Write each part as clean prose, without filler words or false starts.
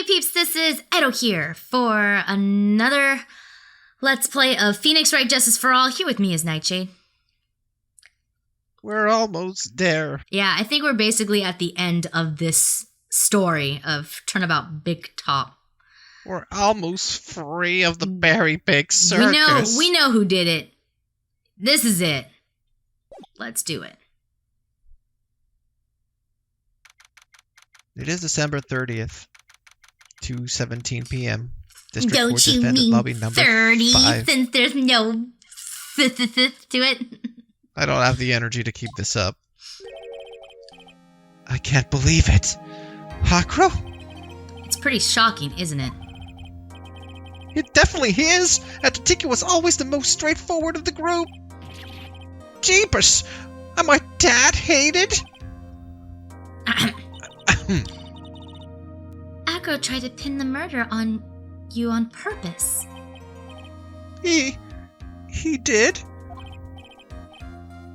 you peeps, this is Edo here for another Let's Play of Phoenix Wright Justice for All. Here with me is Nightshade. We're almost there. Yeah, I think we're basically at the end of this story of Turnabout Big Top. We're almost free of the Berry Pig Circus. We know who did it. This is it. Let's do it. It is December 30th, 2:17 p.m. District Don't Court you Defendant mean Lobby number 30 5. since there's no to it? I don't have the energy to keep this up. I can't believe it. Hakro? It's pretty shocking, isn't it? It definitely is. Atatiki was always the most straightforward of the group. Jeepers! Am I dad hated? Acro tried to pin the murder on you on purpose. He did?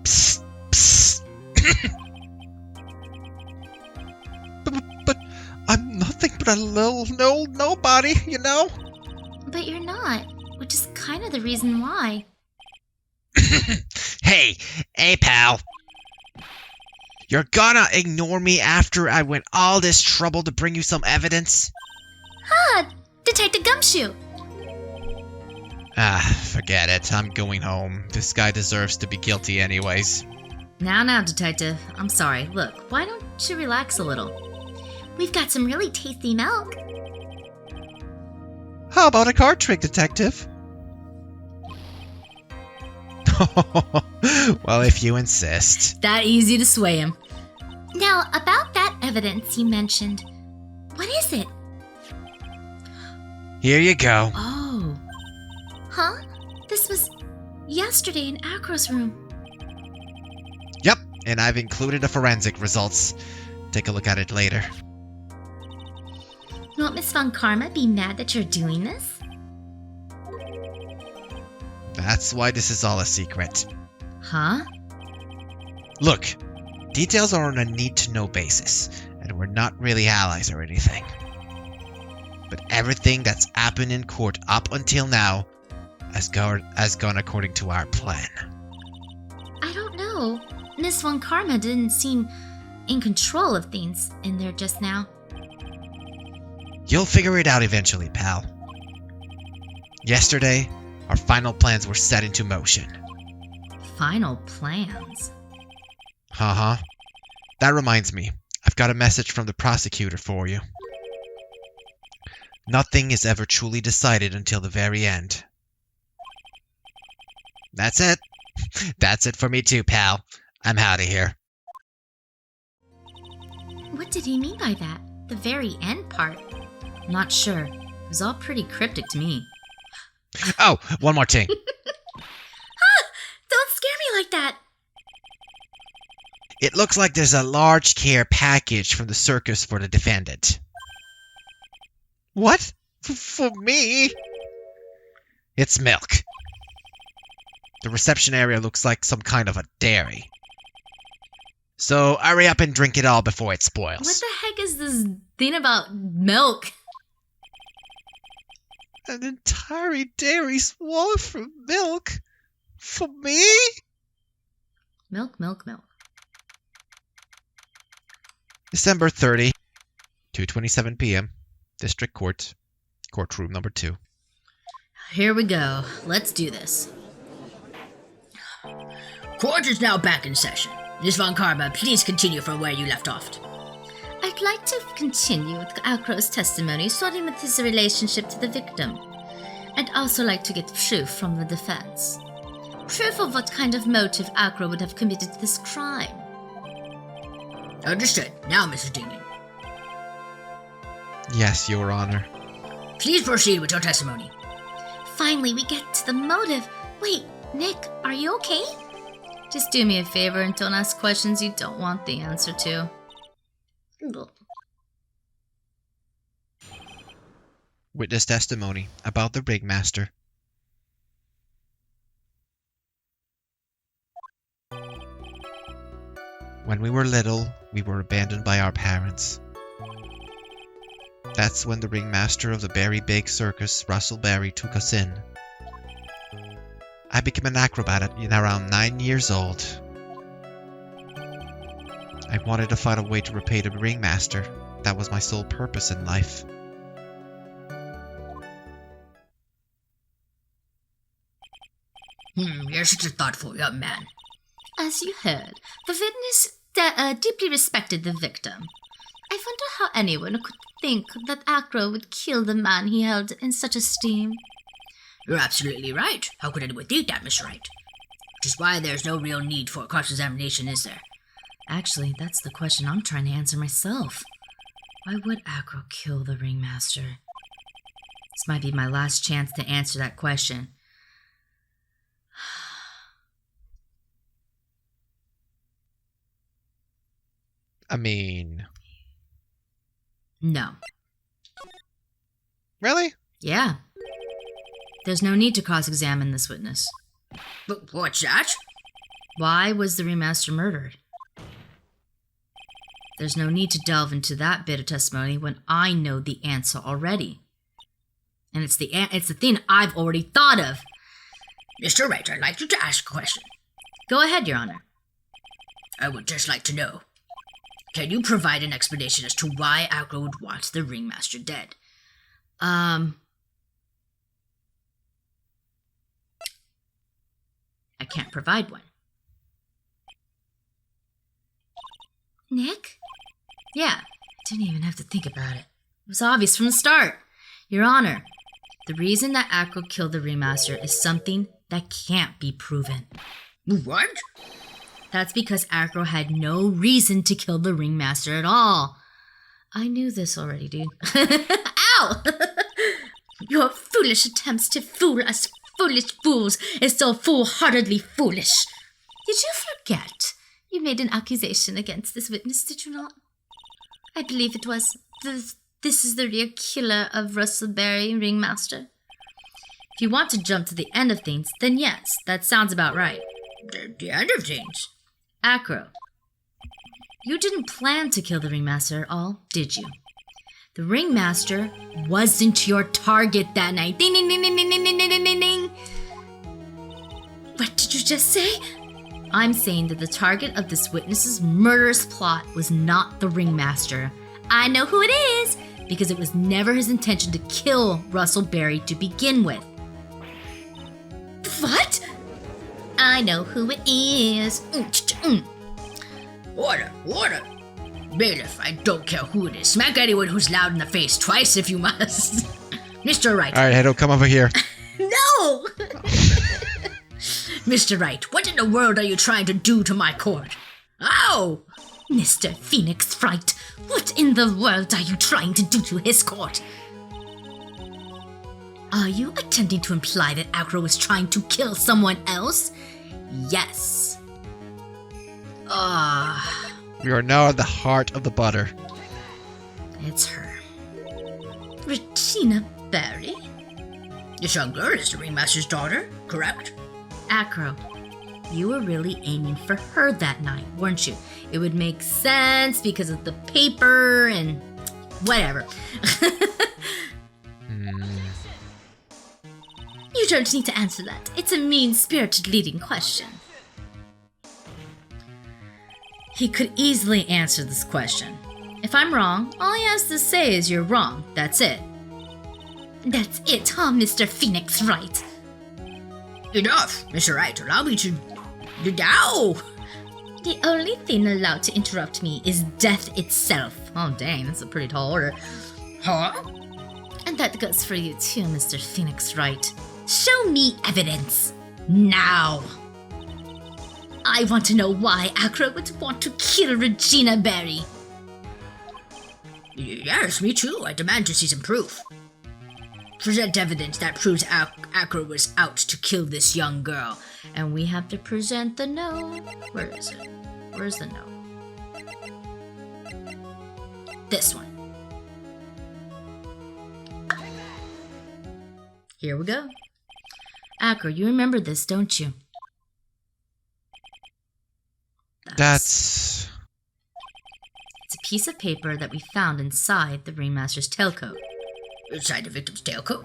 Psst, psst. but I'm nothing but a little nobody, you know? But you're not, which is kind of the reason why. Hey, pal. You're gonna ignore me after I went all this trouble to bring you some evidence? Ah, Detective Gumshoe! Forget it. I'm going home. This guy deserves to be guilty anyways. Now, Detective. I'm sorry. Look, why don't you relax a little? We've got some really tasty milk. How about a card trick, Detective? Well, if you insist. That easy to sway him. Now, about that evidence you mentioned, what is it? Here you go. Oh. Huh? This was yesterday in Acro's room. Yep, and I've included the forensic results. Take a look at it later. Won't Miss Von Karma be mad that you're doing this? That's why this is all a secret. Huh? Look, details are on a need-to-know basis, and we're not really allies or anything. But everything that's happened in court up until now has gone according to our plan. I don't know. Miss Von Karma didn't seem in control of things in there just now. You'll figure it out eventually, pal. Yesterday, our final plans were set into motion. Final plans? Uh-huh. That reminds me, I've got a message from the prosecutor for you. Nothing is ever truly decided until the very end. That's it. That's it for me too, pal. I'm out of here. What did he mean by that? The very end part? I'm not sure. It was all pretty cryptic to me. Oh, one more thing. Don't scare me like that! It looks like there's a large care package from the circus for the defendant. What? For me? It's milk. The reception area looks like some kind of a dairy. So hurry up and drink it all before it spoils. What the heck is this thing about milk? An entire dairy swallowed for milk? For me? Milk. December 30, 2:27 p.m. District Court, courtroom number 2. Here we go. Let's do this. Court is now back in session. Miss Von Karma, please continue from where you left off. I'd like to continue with Acro's testimony, starting with his relationship to the victim. I'd also like to get proof from the defense. Proof of what kind of motive Acro would have committed this crime. Understood. Now, Mrs. Dingley. Yes, Your Honor. Please proceed with your testimony. Finally, we get to the motive. Wait, Nick, are you okay? Just do me a favor and don't ask questions you don't want the answer to. Witness testimony about the ringmaster. When we were little, we were abandoned by our parents. That's when the ringmaster of the Berry Big Circus, Russell Berry, took us in. I became an acrobat at around 9 years old. I wanted to find a way to repay the ringmaster. That was my sole purpose in life. You're such a thoughtful young man. As you heard, the witness deeply respected the victim. I wonder how anyone could think that Acro would kill the man he held in such esteem. You're absolutely right. How could anyone think that, Miss Wright? Which is why there's no real need for a cross-examination, is there? Actually, that's the question I'm trying to answer myself. Why would Acro kill the ringmaster? This might be my last chance to answer that question. I mean... No. Really? Yeah. There's no need to cross-examine this witness. But what's that? Why was the ringmaster murdered? There's no need to delve into that bit of testimony when I know the answer already. And it's the thing I've already thought of. Mr. Wright, I'd like you to ask a question. Go ahead, Your Honor. I would just like to know, can you provide an explanation as to why Acro would want the ringmaster dead? I can't provide one. Nick? Yeah, didn't even have to think about it. It was obvious from the start. Your Honor, the reason that Acro killed the ringmaster is something that can't be proven. What? That's because Acro had no reason to kill the ringmaster at all. I knew this already, dude. Ow! Your foolish attempts to fool us foolish fools is so foolhardily foolish. Did you forget? You made an accusation against this witness, did you not? I believe it was. This is the real killer of Russell Berry, ringmaster. If you want to jump to the end of things, then yes, that sounds about right. The end of things? Acro, you didn't plan to kill the ringmaster at all, did you? The ringmaster wasn't your target that night. Ding, ding, ding, ding, ding, ding, ding, ding, ding, ding. What did you just say? I'm saying that the target of this witness's murderous plot was not the ringmaster. I know who it is, because it was never his intention to kill Russell Berry to begin with. What? I know who it is. Order! Bailiff, I don't care who it is. Smack anyone who's loud in the face twice if you must. Mr. Wright. Alright, Hedo, come over here. No! Mr. Wright, what in the world are you trying to do to my court? Ow! Mr. Phoenix Wright, what in the world are you trying to do to his court? Are you attempting to imply that Acro was trying to kill someone else? Yes. We are now at the heart of the butter. It's her. Regina Berry? This young girl is the ringmaster's daughter, correct? Acro, you were really aiming for her that night, weren't you? It would make sense because of the paper and whatever. You don't need to answer that. It's a mean-spirited leading question. He could easily answer this question. If I'm wrong, all he has to say is you're wrong. That's it. That's it, huh, Mr. Phoenix Wright? Enough, Mr. Wright. Allow me to... Ow! The only thing allowed to interrupt me is death itself. Oh, dang, that's a pretty tall order. Huh? And that goes for you too, Mr. Phoenix Wright. Show me evidence. Now. I want to know why Acro would want to kill Regina Berry. Yes, me too. I demand to see some proof. Present evidence that proves Acro was out to kill this young girl. And we have to present the note. Where is it? Where's the note? This one. Here we go. Acro, you remember this, don't you? That's... It's a piece of paper that we found inside the ringmaster's tailcoat. Inside the victim's tailcoat?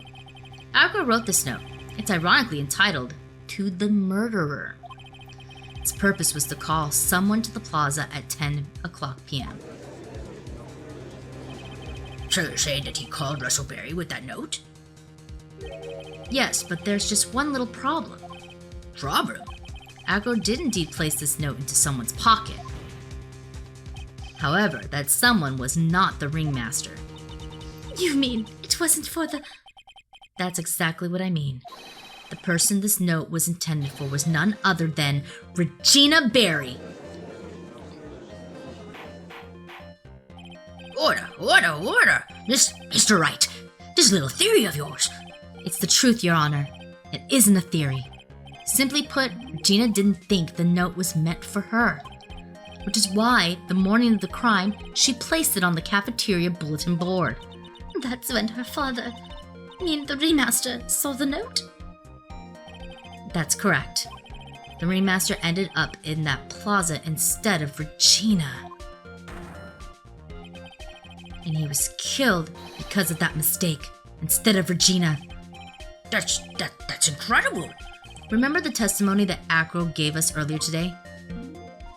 Acro wrote this note. It's ironically entitled, "To the Murderer." Its purpose was to call someone to the plaza at 10 o'clock p.m. So you're saying that he called Russell Berry with that note? Yes, but there's just one little problem. Problem? Acro did indeed place this note into someone's pocket. However, that someone was not the ringmaster. You mean it wasn't for the... That's exactly what I mean. The person this note was intended for was none other than Regina Berry. Order! Mr. Wright, this little theory of yours. It's the truth, Your Honor. It isn't a theory. Simply put, Regina didn't think the note was meant for her. Which is why, the morning of the crime, she placed it on the cafeteria bulletin board. That's when her father, the ringmaster, saw the note? That's correct. The ringmaster ended up in that plaza instead of Regina. And he was killed because of that mistake, instead of Regina. That's incredible. Remember the testimony that Acro gave us earlier today?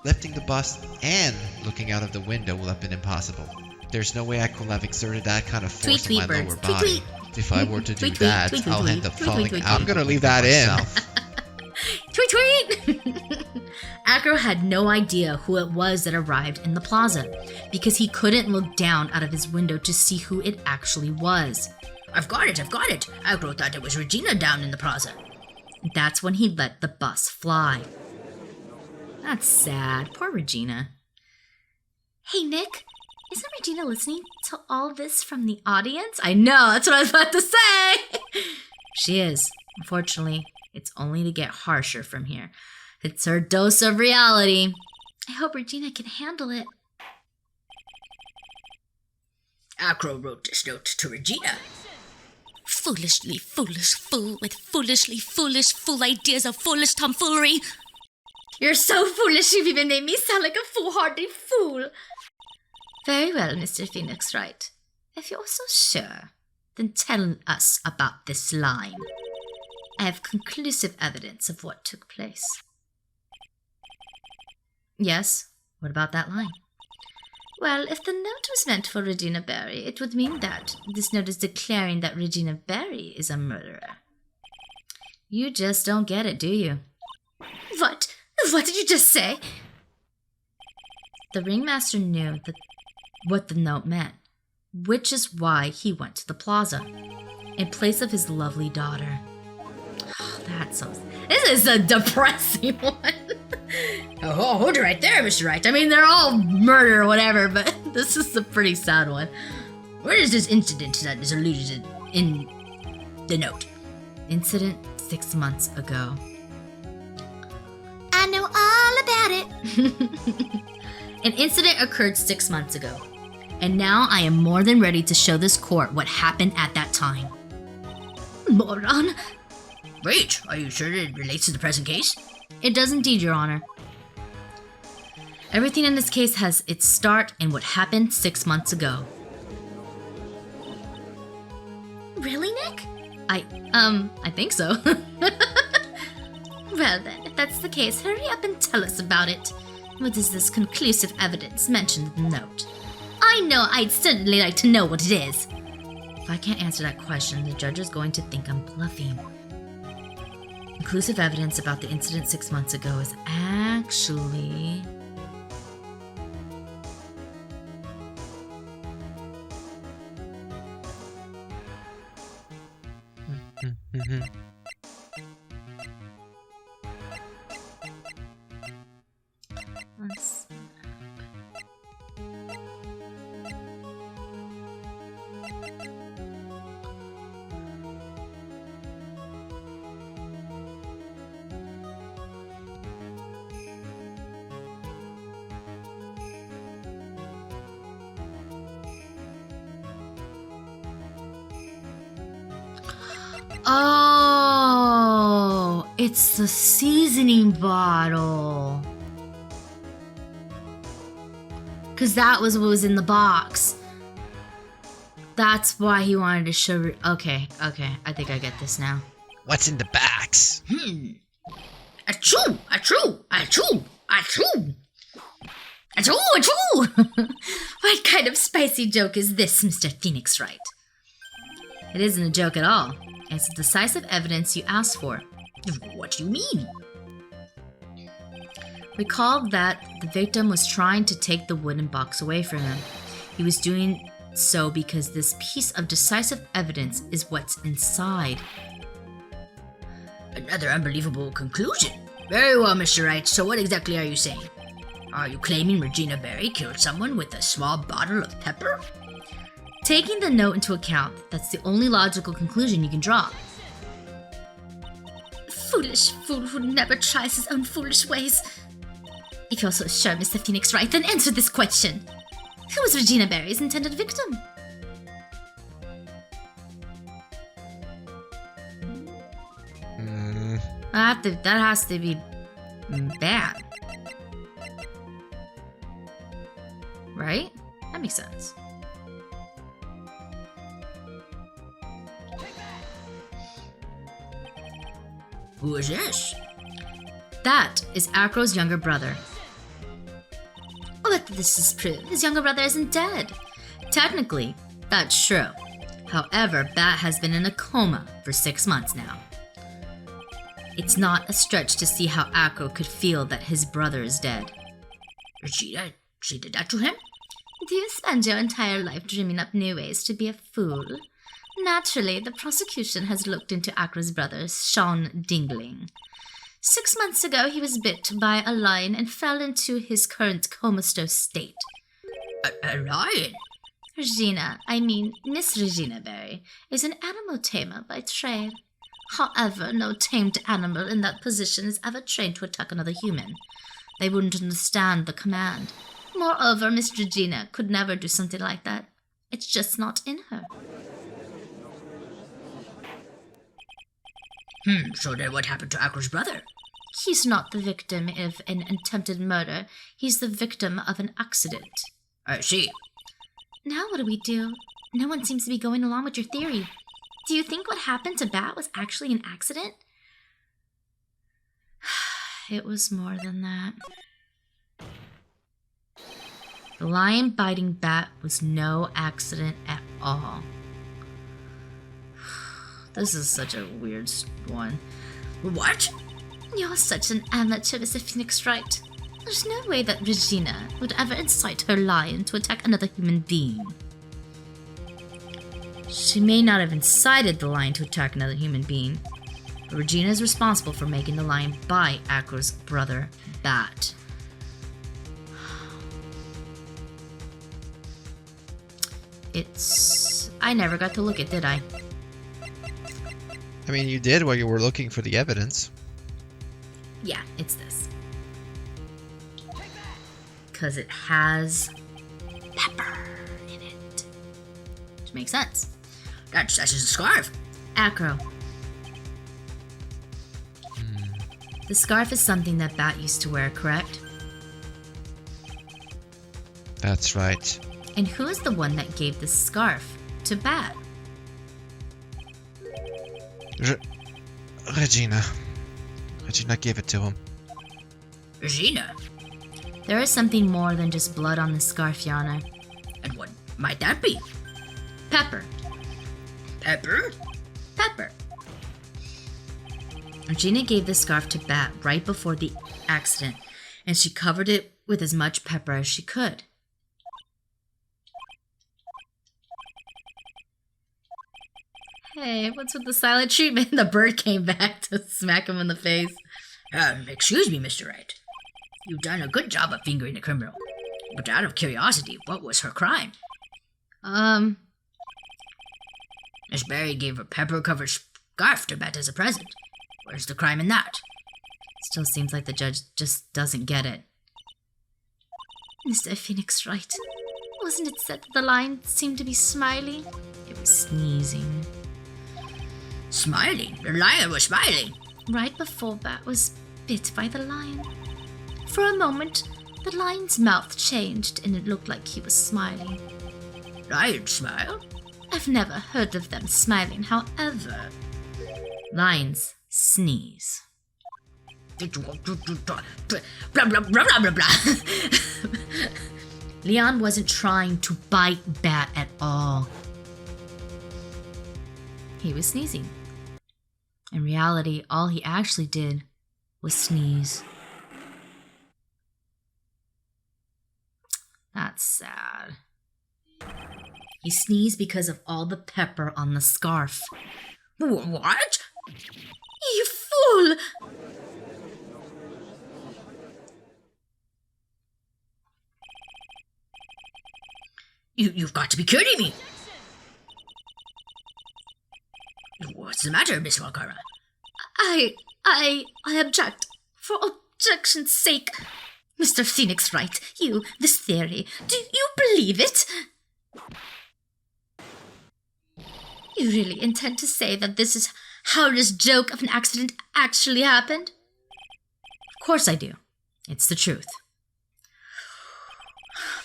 Lifting the bus and looking out of the window will have been impossible. There's no way I could have exerted that kind of force in my lower body. If I were to do that, I'll end up falling out. I'm gonna leave that in. Tweet tweet! Acro had no idea who it was that arrived in the plaza, because he couldn't look down out of his window to see who it actually was. I've got it! Acro thought it was Regina down in the plaza. That's when he let the bus fly. That's sad. Poor Regina. Hey, Nick. Isn't Regina listening to all this from the audience? I know, that's what I was about to say! She is. Unfortunately, it's only to get harsher from here. It's her dose of reality. I hope Regina can handle it. Acro wrote this note to Regina. Foolishly foolish fool with foolishly foolish fool ideas of foolish tomfoolery. You're so foolish, you've even made me sound like a foolhardy fool. Very well, Mr. Phoenix Wright. If you're so sure, then tell us about this line. I have conclusive evidence of what took place. Yes, what about that line? Well, if the note was meant for Regina Berry, it would mean that this note is declaring that Regina Berry is a murderer. You just don't get it, do you? What? What did you just say? The ringmaster knew what the note meant, which is why he went to the plaza, in place of his lovely daughter. This is a depressing one. Oh, hold it right there, Mr. Wright. They're all murder or whatever, but this is a pretty sad one. Where is this incident that is alluded to in the note? Incident 6 months ago. I know all about it. An incident occurred 6 months ago, and now I am more than ready to show this court what happened at that time. Moron. Wait, are you sure it relates to the present case? It does indeed, Your Honor. Everything in this case has its start in what happened 6 months ago. Really, Nick? I think so. Well then, if that's the case, hurry up and tell us about it. What is this conclusive evidence mentioned in the note? I know, I'd certainly like to know what it is. If I can't answer that question, the judge is going to think I'm bluffing. Conclusive evidence about the incident 6 months ago is actually... Let's... Oh, it's the seasoning bottle. Because that was what was in the box. That's why he wanted to show... Okay. I think I get this now. What's in the box? Achoo! Achoo! Achoo! Achoo! Achoo! Achoo! What kind of spicy joke is this, Mr. Phoenix Wright? It isn't a joke at all. It's the decisive evidence you asked for. What do you mean? Recall that the victim was trying to take the wooden box away from him. He was doing so because this piece of decisive evidence is what's inside. Another unbelievable conclusion. Very well, Mr. Wright. So what exactly are you saying? Are you claiming Regina Berry killed someone with a small bottle of pepper? Taking the note into account, that's the only logical conclusion you can draw. Foolish fool who never tries his own foolish ways. If you're so sure, Mr. Phoenix Wright, then answer this question. Who was Regina Berry's intended victim? That has to be bad. Right? That makes sense. Who is this? That is Acro's younger brother. But this is proof. His younger brother isn't dead. Technically, that's true. However, Bat has been in a coma for 6 months now. It's not a stretch to see how Acro could feel that his brother is dead. Regina, she did that to him? Do you spend your entire life dreaming up new ways to be a fool? Naturally, the prosecution has looked into Acro's brother, Sean Dingling. 6 months ago, he was bit by a lion and fell into his current comatose state. A lion? Miss Regina Berry, is an animal tamer by trade. However, no tamed animal in that position is ever trained to attack another human. They wouldn't understand the command. Moreover, Miss Regina could never do something like that. It's just not in her. So then what happened to Acro's brother? He's not the victim of an attempted murder. He's the victim of an accident. I see. Now what do we do? No one seems to be going along with your theory. Do you think what happened to Bat was actually an accident? It was more than that. The lion biting Bat was no accident at all. This is such a weird one. What? You're such an amateur, Mr. Phoenix Wright. There's no way that Regina would ever incite her lion to attack another human being. She may not have incited the lion to attack another human being, but Regina is responsible for making the lion bite Acro's brother, Bat. I never got to look at, did I? I mean, you did while you were looking for the evidence. Yeah, it's this. Because it has pepper in it. Which makes sense. That's just a scarf. Acro. The scarf is something that Bat used to wear, correct? That's right. And who is the one that gave this scarf to Bat? Regina. Regina gave it to him. Regina? There is something more than just blood on the scarf, Yana. And what might that be? Pepper. Pepper? Pepper. Regina gave the scarf to Bat right before the accident, and she covered it with as much pepper as she could. Hey, what's with the silent treatment? The bird came back to smack him in the face. Excuse me, Mr. Wright. You've done a good job of fingering the criminal. But out of curiosity, what was her crime? Miss Berry gave a pepper-covered scarf to Bat as a present. Where's the crime in that? Still seems like the judge just doesn't get it. Mr. Phoenix Wright, wasn't it said that the lion seemed to be smiling? It was sneezing. Smiling? The lion was smiling. Right before Bat was bit by the lion. For a moment, The lion's mouth changed and it looked like he was smiling. Lion smile? I've never heard of them smiling, however. Lions sneeze. Blah, blah, blah, blah, blah, blah. Leon wasn't trying to bite Bat at all. He was sneezing. In reality, all he actually did was sneeze. That's sad. He sneezed because of all the pepper on the scarf. What? You fool! You've got to be kidding me! What's the matter, Miss Von Karma? I object. For objection's sake. Mr. Phoenix Wright, this theory, do you believe it? You really intend to say that this is how this joke of an accident actually happened? Of course I do. It's the truth.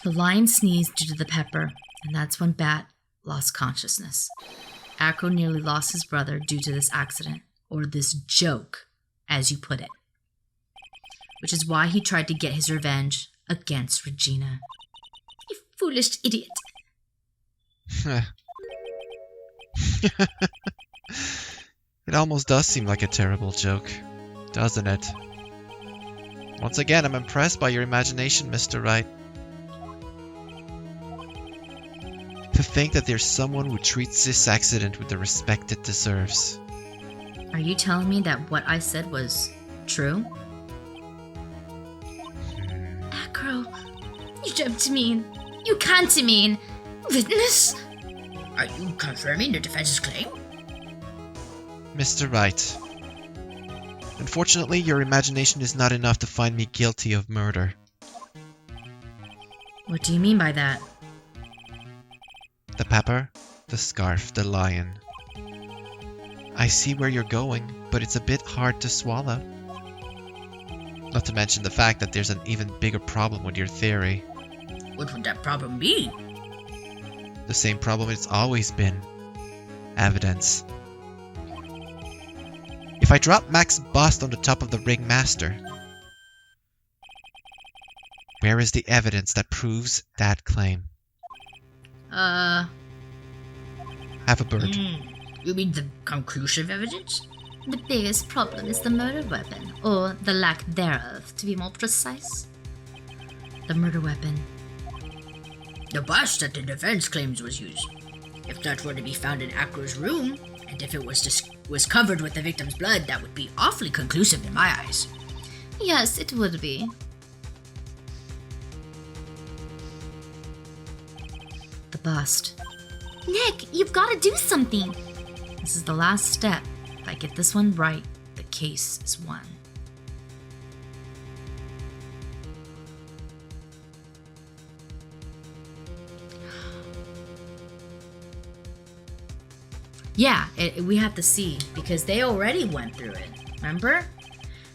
The lion sneezed due to the pepper, and that's when Bat lost consciousness. Acro nearly lost his brother due to this accident, or this joke, as you put it. Which is why he tried to get his revenge against Regina. You foolish idiot. It almost does seem like a terrible joke, doesn't it? Once again, I'm impressed by your imagination, Mr. Wright. To think that there's someone who treats this accident with the respect it deserves. Are you telling me that what I said was true? Acro, you don't mean... You can't mean... Witness? Are you confirming the defense's claim? Mr. Wright, unfortunately, your imagination is not enough to find me guilty of murder. What do you mean by that? The pepper, the scarf, the lion. I see where you're going, but it's a bit hard to swallow. Not to mention the fact that there's an even bigger problem with your theory. What would that problem be? The same problem it's always been. Evidence. If I drop Mac's bust on the top of the ringmaster, where is the evidence that proves that claim? Have a bird. You mean the conclusive evidence? The biggest problem is the murder weapon, or the lack thereof, to be more precise. The murder weapon. The bust that the defense claims was used. If that were to be found in Acro's room, and if it was covered with the victim's blood, that would be awfully conclusive in my eyes. Yes, it would be. The bust. Nick, you've got to do something. This is the last step. If I get this one right, the case is won. Yeah, we have to see, because they already went through it. Remember?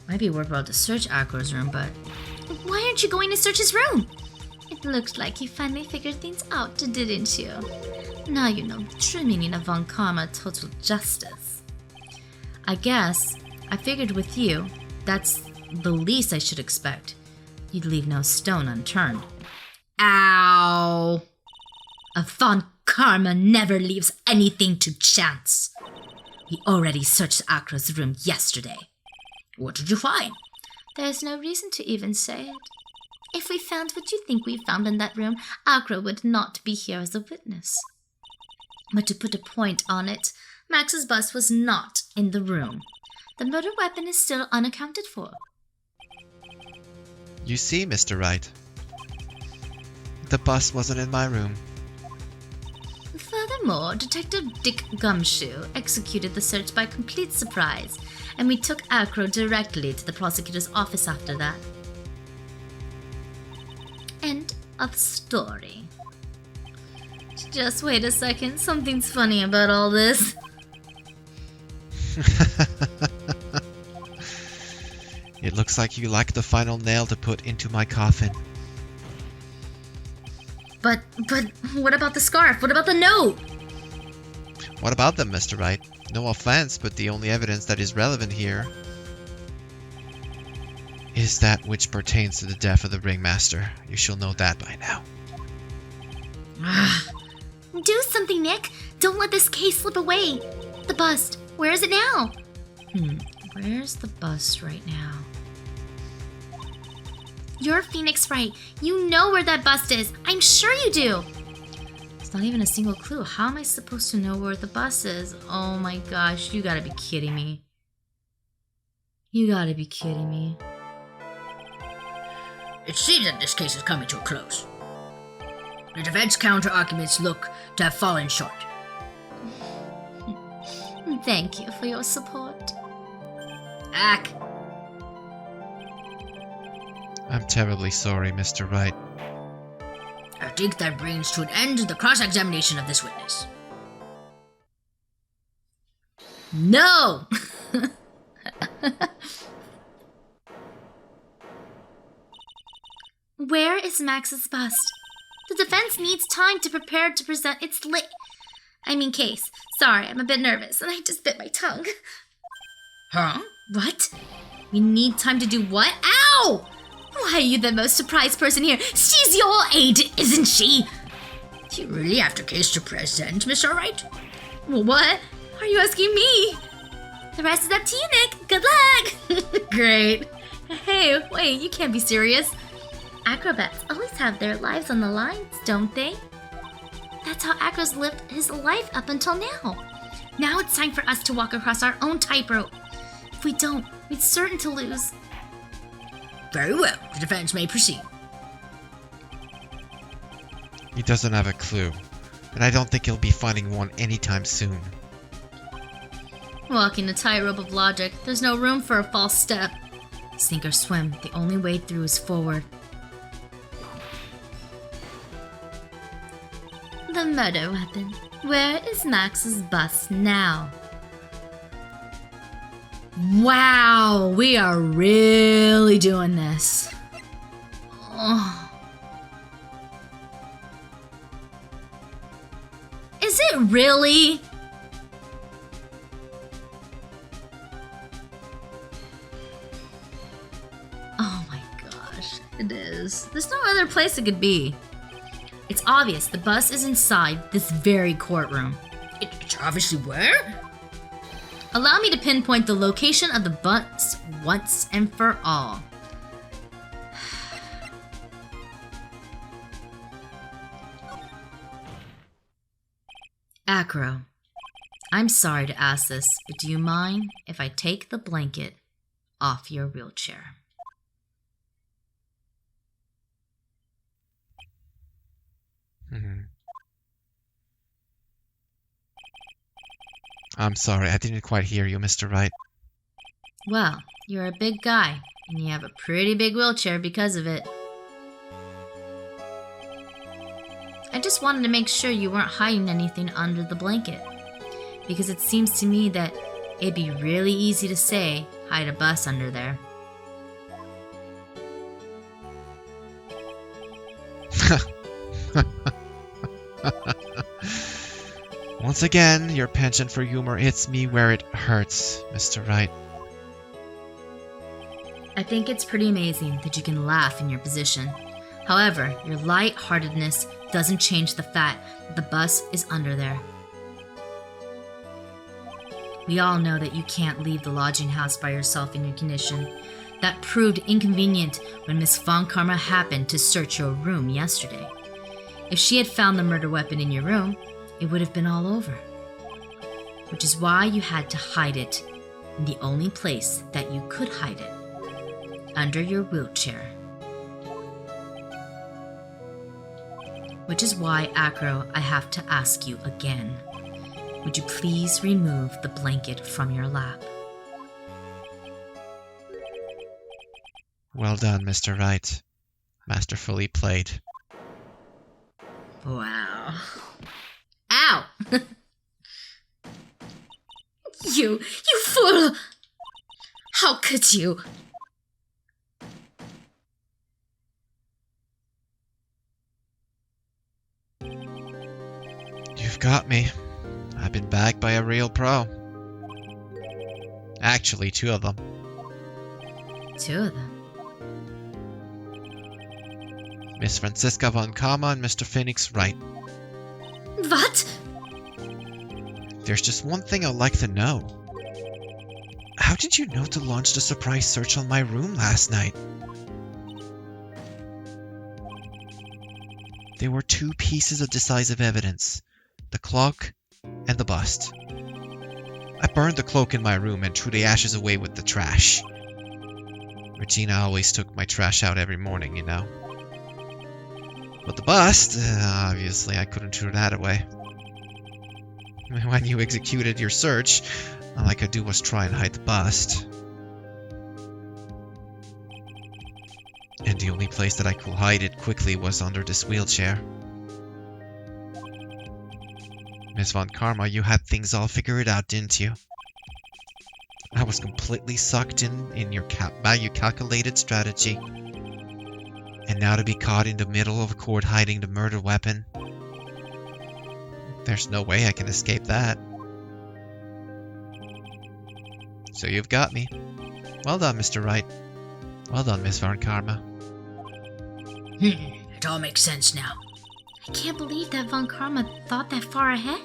Might be worthwhile to search Acro's room, but... Why aren't you going to search his room? It looked like you finally figured things out, didn't you? Now you know the true meaning of Von Karma total justice. I guess I figured with you, that's the least I should expect. You'd leave no stone unturned. Ow! A Von Karma never leaves anything to chance. We already searched Acro's room yesterday. What did you find? There's no reason to even say it. If we found what you think we found in that room, Acro would not be here as a witness. But to put a point on it, Max's bust was not in the room. The murder weapon is still unaccounted for. You see, Mr. Wright, the bust wasn't in my room. Furthermore, Detective Dick Gumshoe executed the search by complete surprise, and we took Acro directly to the prosecutor's office after that. End of story. Just wait a second, something's funny about all this. It looks like you like the final nail to put into my coffin. But what about the scarf? What about the note? What about them, Mr. Wright? No offense, but the only evidence that is relevant here is that which pertains to the death of the ringmaster. You shall know that by now. Do something, Nick. Don't let this case slip away. The bust. Where is it now? Where's the bust right now? You're Phoenix Wright. You know where that bust is. I'm sure you do. It's not even a single clue. How am I supposed to know where the bus is? Oh my gosh, you gotta be kidding me. You gotta be kidding me. It seems that this case is coming to a close. The defense counter-arguments look to have fallen short. Thank you for your support. Ack. I'm terribly sorry, Mr. Wright. I think that brings to an end the cross-examination of this witness. No! Where is Max's bust? The defense needs time to prepare to present its case. Sorry, I'm a bit nervous and I just bit my tongue. Huh? What? We need time to do what? Ow! Why are you the most surprised person here? She's your aide, isn't she? Do you really have the case to present, Mr. Wright? What? Are you asking me? The rest is up to you, Nick. Good luck. Great. Hey, wait, you can't be serious. Acrobats always have their lives on the lines, don't they? That's how Acro's lived his life up until now. Now it's time for us to walk across our own tightrope. If we don't, we're certain to lose. Very well. The defense may proceed. He doesn't have a clue, and I don't think he'll be finding one anytime soon. Walking the tightrope of logic, there's no room for a false step. Sink or swim, the only way through is forward. The murder weapon. Where is Max's bust now? Wow, we are really doing this. Oh. Is it really? Oh my gosh, it is. There's no other place it could be. It's obvious the bus is inside this very courtroom. It's obviously where? Allow me to pinpoint the location of the bus once and for all. Acro, I'm sorry to ask this, but do you mind if I take the blanket off your wheelchair? I'm sorry, I didn't quite hear you, Mr. Wright. Well, you're a big guy, and you have a pretty big wheelchair because of it. I just wanted to make sure you weren't hiding anything under the blanket, because it seems to me that it'd be really easy to say, hide a bus under there. Once again, your penchant for humor hits me where it hurts, Mr. Wright. I think it's pretty amazing that you can laugh in your position. However, your light-heartedness doesn't change the fact that the bus is under there. We all know that you can't leave the lodging house by yourself in your condition. That proved inconvenient when Miss Von Karma happened to search your room yesterday. If she had found the murder weapon in your room, it would have been all over. Which is why you had to hide it in the only place that you could hide it, under your wheelchair. Which is why, Acro, I have to ask you again. Would you please remove the blanket from your lap? Well done, Mr. Wright. Masterfully played. Wow. Ow! You fool! How could you? got me. I've been bagged by a real pro. Actually, 2 of them. 2 of them? Miss Franziska von Kama and Mr. Phoenix Wright. What? There's just one thing I'd like to know. How did you know to launch the surprise search on my room last night? There were 2 pieces of decisive evidence. The clock and the bust. I burned the cloak in my room and threw the ashes away with the trash. Regina always took my trash out every morning, you know. But the bust, obviously I couldn't throw that away. When you executed your search, all I could do was try and hide the bust. And the only place that I could hide it quickly was under this wheelchair. Miss Von Karma, you had things all figured out, didn't you? I was completely sucked in your calculated strategy. And now to be caught in the middle of a court hiding the murder weapon. There's no way I can escape that. So you've got me. Well done, Mr. Wright. Well done, Miss Von Karma. It all makes sense now. I can't believe that Von Karma thought that far ahead.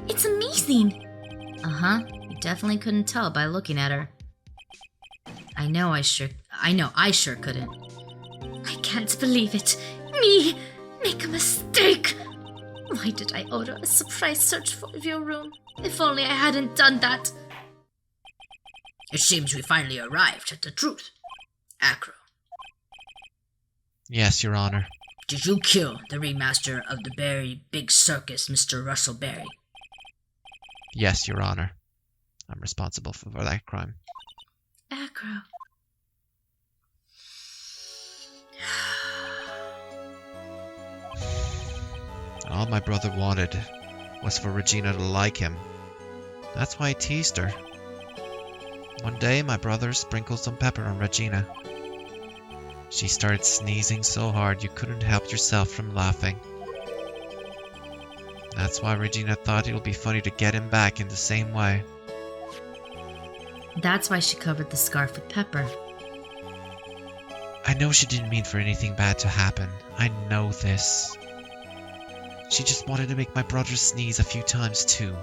It's amazing. Uh-huh. You definitely couldn't tell by looking at her. I know I sure couldn't. I can't believe it. Me! Make a mistake! Why did I order a surprise search for your room? If only I hadn't done that. It seems we finally arrived at the truth. Acro, Yes, Your Honor. did you kill the ringmaster of the Berry Big Circus, Mr. Russell Berry? Yes, Your Honor. I'm responsible for that crime. Acro. All my brother wanted was for Regina to like him. That's why I teased her. One day, my brother sprinkled some pepper on Regina. She started sneezing so hard you couldn't help yourself from laughing. That's why Regina thought it would be funny to get him back in the same way. That's why she covered the scarf with pepper. I know she didn't mean for anything bad to happen. I know this. She just wanted to make my brother sneeze a few times too.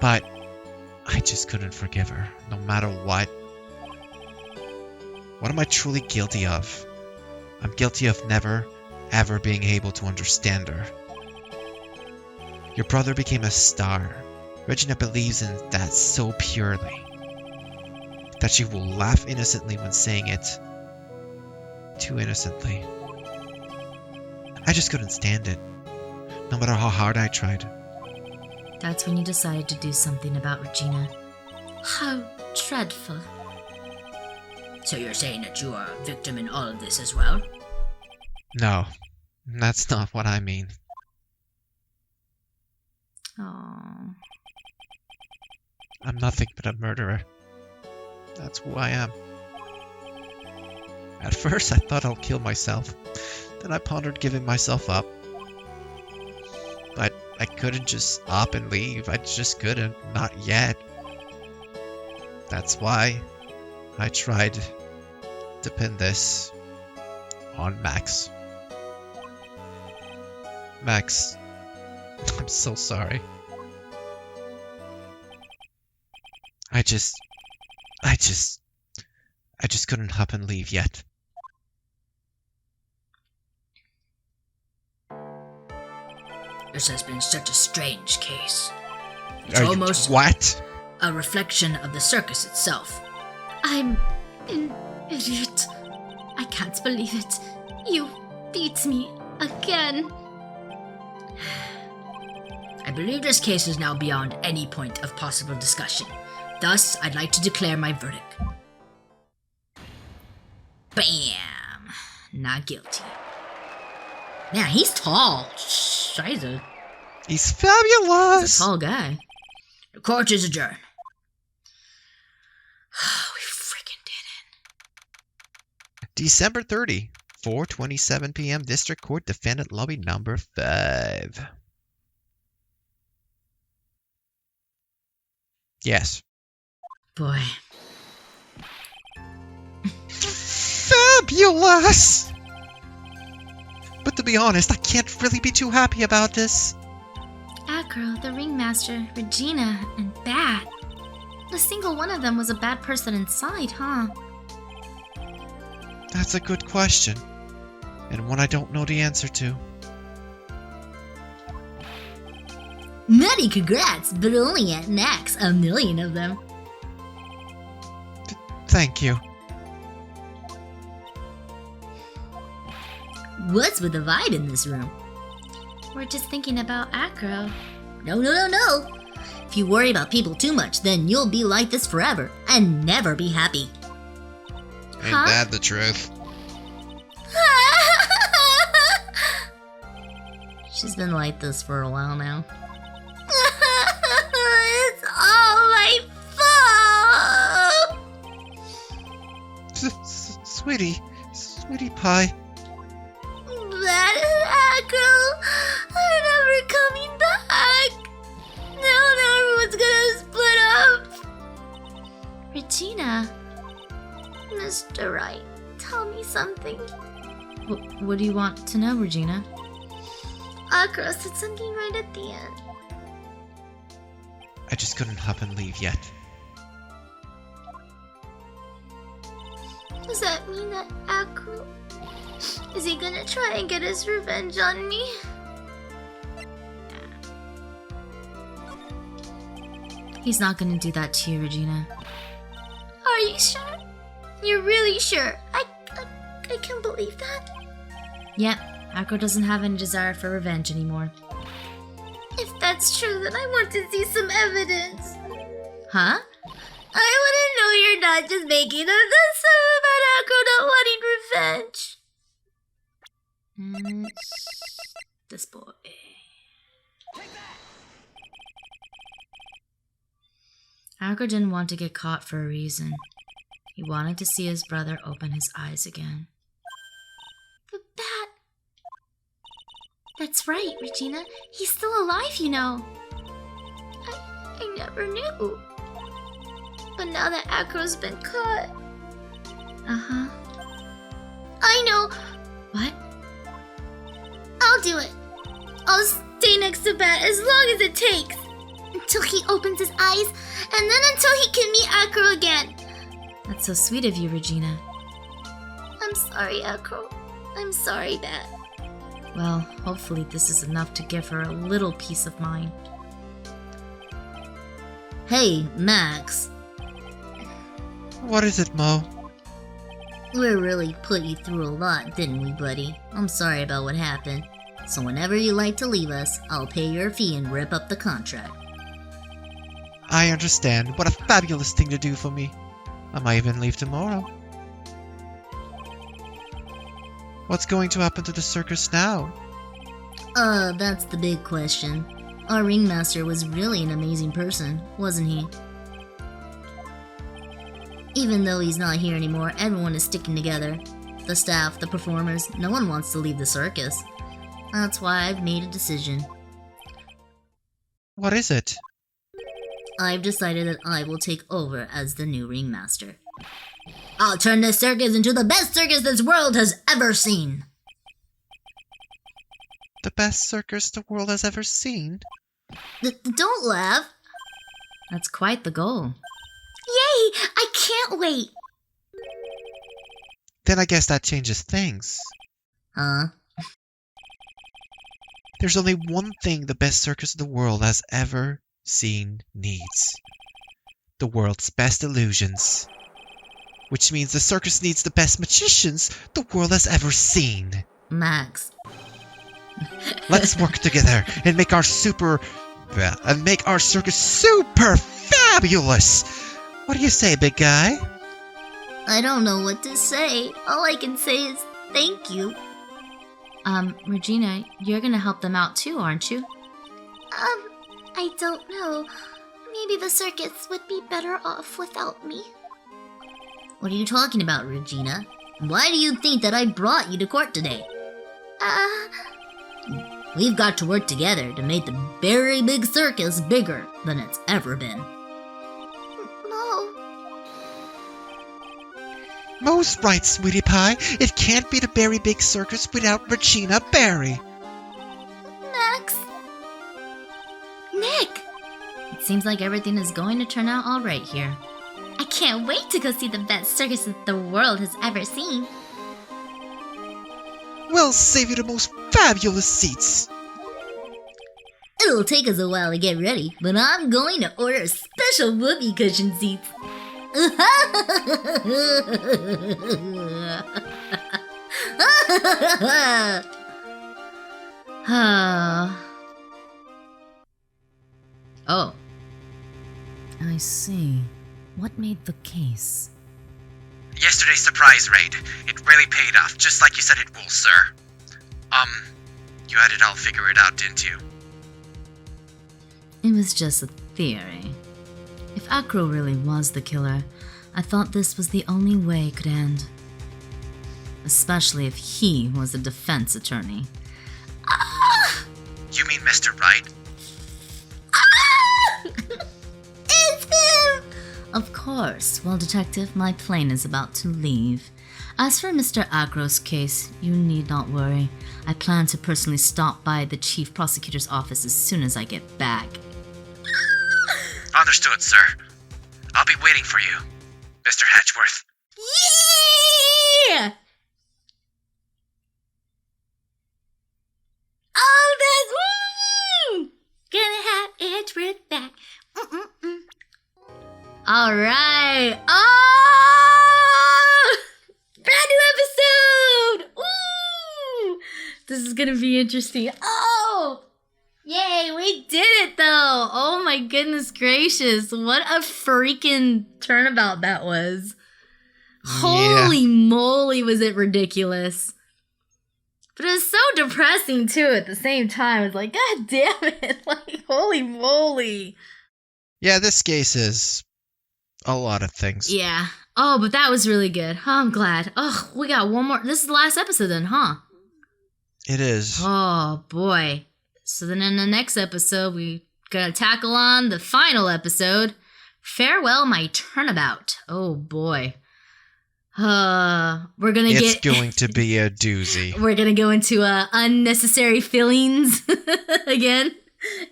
But I just couldn't forgive her, no matter what. What am I truly guilty of? I'm guilty of never, ever being able to understand her. Your brother became a star. Regina believes in that so purely that she will laugh innocently when saying it. Too innocently. I just couldn't stand it, no matter how hard I tried. That's when you decided to do something about Regina. How dreadful. So you're saying that you are a victim in all of this as well? No, that's not what I mean. Aww. I'm nothing but a murderer. That's who I am. At first I thought I'll kill myself. Then I pondered giving myself up. But I couldn't just up and leave. I just couldn't. Not yet. That's why I tried to pin this on Max. Max, I'm so sorry. I just couldn't up and leave yet. This has been such a strange case. It's almost What? a reflection of the circus itself. I'm an idiot. I can't believe it. You beat me again. I believe this case is now beyond any point of possible discussion. Thus, I'd like to declare my verdict. Bam! Not guilty. Man, he's tall. Scheiße. He's fabulous! He's a tall guy. The court is adjourned. We freaking did December 30, 4:27 p.m. District Court, Defendant Lobby number 5. Yes. Boy. Fabulous! But to be honest, I can't really be too happy about this. Acro, the ringmaster, Regina, and Bat. A single one of them was a bad person inside, huh? That's a good question, and one I don't know the answer to. Many congrats, but only at max 1,000,000 of them. Thank you. What's with the vibe in this room? We're just thinking about Acro. No. If you worry about people too much, then you'll be like this forever and never be happy. Ain't that the truth? She's been like this for a while now. It's all my fault! Sweetie pie. That is Acro. I'm never coming back. Now everyone's gonna split up. Regina. Mr. Wright, tell me something. What do you want to know, Regina? Acro said something right at the end. I just couldn't up and leave yet. Does that mean that Acro... Is he gonna try and get his revenge on me? He's not gonna do that to you, Regina. Are you sure? You're really sure? I can't believe that. Yep, Acro doesn't have any desire for revenge anymore. If that's true, then I want to see some evidence. Huh? I want to know you're not just making up this stuff about Acro not wanting revenge. And it's this boy. Acro didn't want to get caught for a reason. He wanted to see his brother open his eyes again. The bat. That's right, Regina. He's still alive, you know. I never knew. But now that Acro's been caught... Uh-huh. I know! What? I'll do it. I'll stay next to Bat as long as it takes. Until he opens his eyes, and then until he can meet Acro again. That's so sweet of you, Regina. I'm sorry, Acro. I'm sorry, Bat. Well, hopefully this is enough to give her a little peace of mind. Hey, Max. What is it, Mo? We really put you through a lot, didn't we, buddy? I'm sorry about what happened. So whenever you like to leave us, I'll pay your fee and rip up the contract. I understand. What a fabulous thing to do for me. I might even leave tomorrow. What's going to happen to the circus now? That's the big question. Our ringmaster was really an amazing person, wasn't he? Even though he's not here anymore, everyone is sticking together. The staff, the performers, no one wants to leave the circus. That's why I've made a decision. What is it? I've decided that I will take over as the new ringmaster. I'll turn this circus into the best circus this world has ever seen! The best circus the world has ever seen? Don't laugh! That's quite the goal. Yay! I can't wait! Then I guess that changes things. Huh? There's only one thing the best circus the world has ever seen needs. The world's best illusions. Which means the circus needs the best magicians the world has ever seen. Max. Let's work together and make our circus super fabulous. What do you say, big guy? I don't know what to say. All I can say is thank you. Regina, you're gonna help them out too, aren't you? I don't know. Maybe the circus would be better off without me. What are you talking about, Regina? Why do you think that I brought you to court today? We've got to work together to make the very big circus bigger than it's ever been. Mo's right, sweetie pie. It can't be the Berry Big Circus without Regina Berry. Max? Nick! It seems like everything is going to turn out all right here. I can't wait to go see the best circus that the world has ever seen. We'll save you the most fabulous seats. It'll take us a while to get ready, but I'm going to order special whoopee cushion seats. Oh. I see. What made the case? Yesterday's surprise raid. It really paid off, just like you said it will, sir. You had it all figured out, didn't you? It was just a theory. If Acro really was the killer, I thought this was the only way it could end. Especially if he was a defense attorney. You mean Mr. Wright? It's him! Of course. Well, Detective, my plane is about to leave. As for Mr. Acro's case, you need not worry. I plan to personally stop by the Chief Prosecutor's office as soon as I get back. Understood, sir. I'll be waiting for you, Mr. Hatchworth. Yeah! Oh, that's woo! Gonna have Edgeworth back. All right. Oh! Brand new episode! Ooh! This is gonna be interesting. Oh! Yay, we did it though! Oh my goodness gracious. What a freaking turnabout that was. Holy moly, was it ridiculous. But it was so depressing too at the same time. It's like, god damn it. Like, holy moly. Yeah, this case is a lot of things. Yeah. Oh, but that was really good. Oh, I'm glad. Oh, we got one more. This is the last episode then, huh? It is. Oh, boy. So then in the next episode, we gonna tackle on the final episode, Farewell My Turnabout. Oh, boy. We're gonna It's get... going to be a doozy. We're gonna go into unnecessary feelings again.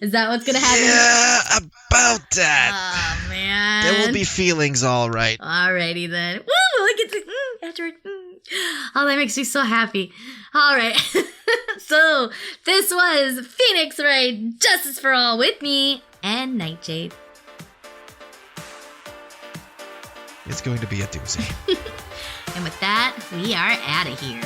Is that what's gonna happen? Yeah, about that. Oh, man. There will be feelings, all right. Alrighty then. Woo! Look at the Edward. Oh, that makes me so happy. All right. So this was Phoenix Wright, Justice for All with me and Nightshade. It's going to be a doozy. And with that, we are out of here.